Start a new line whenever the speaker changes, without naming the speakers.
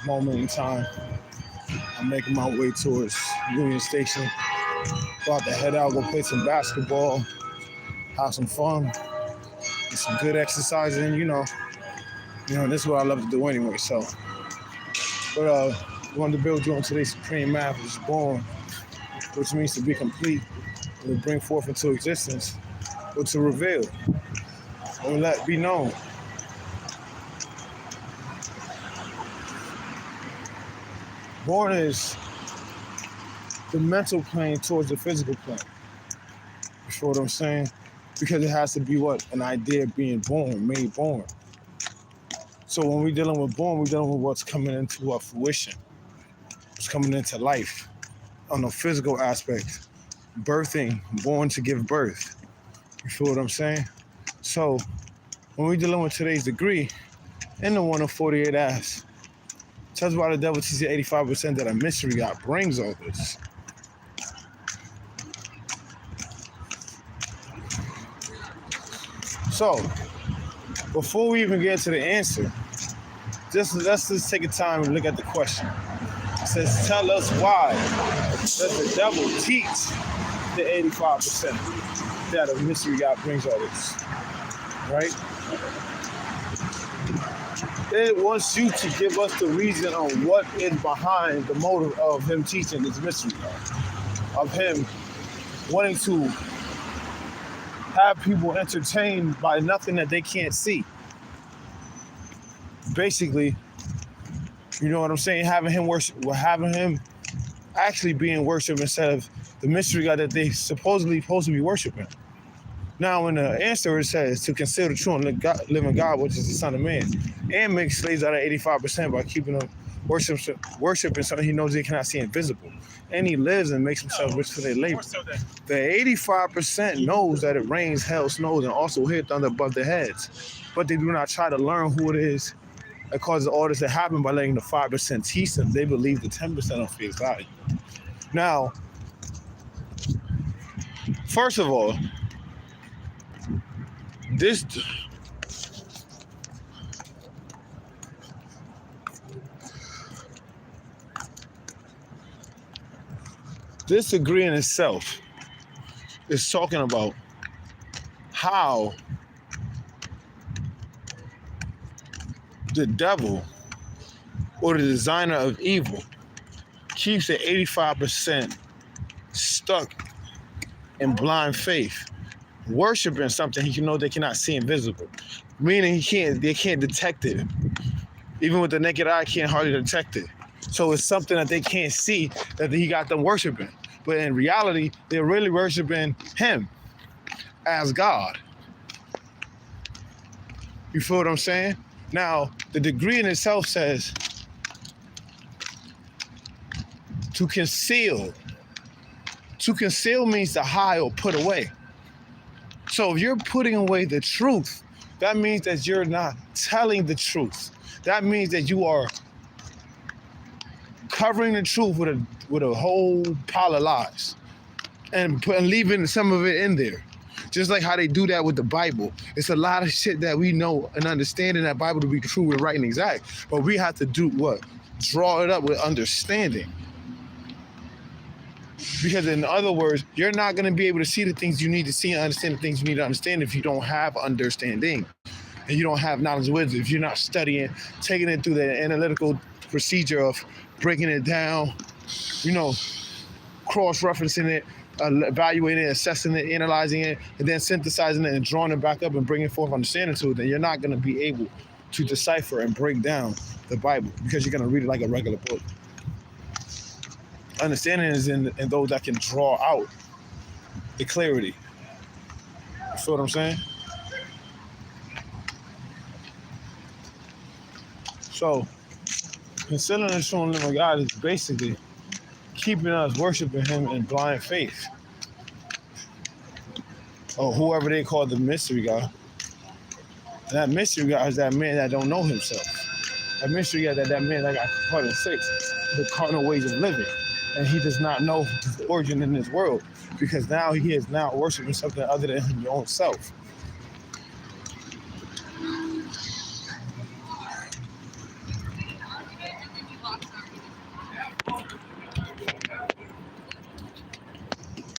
moment in time. I'm making my way towards Union Station. About to head out, go play some basketball, have some fun, get some good exercise in, this is what I love to do anyway. So, wanted to build you on today's supreme math, which is born, which means to be complete, and to bring forth into existence, or to reveal, or let be known. Born is the mental plane towards the physical plane. You feel what I'm saying? Because it has to be what? An idea being born, made born. So when we're dealing with born, we're dealing with what's coming into our fruition. What's coming into life on the physical aspect. Birthing, born to give birth. You feel what I'm saying? So when we're dealing with today's degree, in the 1 of 48 asks, tells why the devil teaches 85% that a mystery God brings all this. So, before we even get to the answer, let's just take a time and look at the question. It says, tell us why does the devil teach the 85% that a mystery God brings all this, right? It wants you to give us the reason on what is behind the motive of him teaching this mystery God, of him wanting to have people entertained by nothing that they can't see. Basically, you know what I'm saying? Having him actually being worshipped instead of the mystery God that they supposedly supposed to be worshiping. Now, in the answer, it says to conceal the true and living God, which is the Son of Man, and make slaves out of 85% by keeping them worshiping something he knows they cannot see invisible. And he lives and makes himself rich for their labor. The 85% knows that it rains, hail, snows, and also hear thunder above their heads. But they do not try to learn who it is that causes all this to happen by letting the 5% teach them. They believe the 10% on face value. Now, first of all, this degree in itself is talking about how the devil or the designer of evil keeps the 85% stuck in blind faith, worshiping something he know they cannot see invisible, meaning they can't detect it. Even with the naked eye, can't hardly detect it. So it's something that they can't see that he got them worshiping. But in reality, they're really worshiping him as God. You feel what I'm saying? Now, the degree in itself says to conceal. To conceal means to hide or put away. So if you're putting away the truth, that means that you're not telling the truth. That means that you are covering the truth with a whole pile of lies and leaving some of it in there. Just like how they do that with the Bible. It's a lot of shit that we know and understand in that Bible to be true and right and exact. But we have to do what? Draw it up with understanding. Because in other words, you're not going to be able to see the things you need to see and understand the things you need to understand if you don't have understanding. And you don't have knowledge of wisdom. If you're not studying, taking it through the analytical procedure of breaking it down, cross-referencing it, evaluating it, assessing it, analyzing it, and then synthesizing it and drawing it back up and bringing forth understanding to it, then you're not going to be able to decipher and break down the Bible because you're going to read it like a regular book. Understanding is in those that can draw out the clarity. You feel what I'm saying? So, concealing the true and living God is basically keeping us worshiping him in blind faith. Or whoever they call the mystery God. And that mystery God is that man that don't know himself. That mystery God, that man that got caught in 6, the carnal ways of living. And he does not know his origin in this world because now he is now worshiping something other than your own self.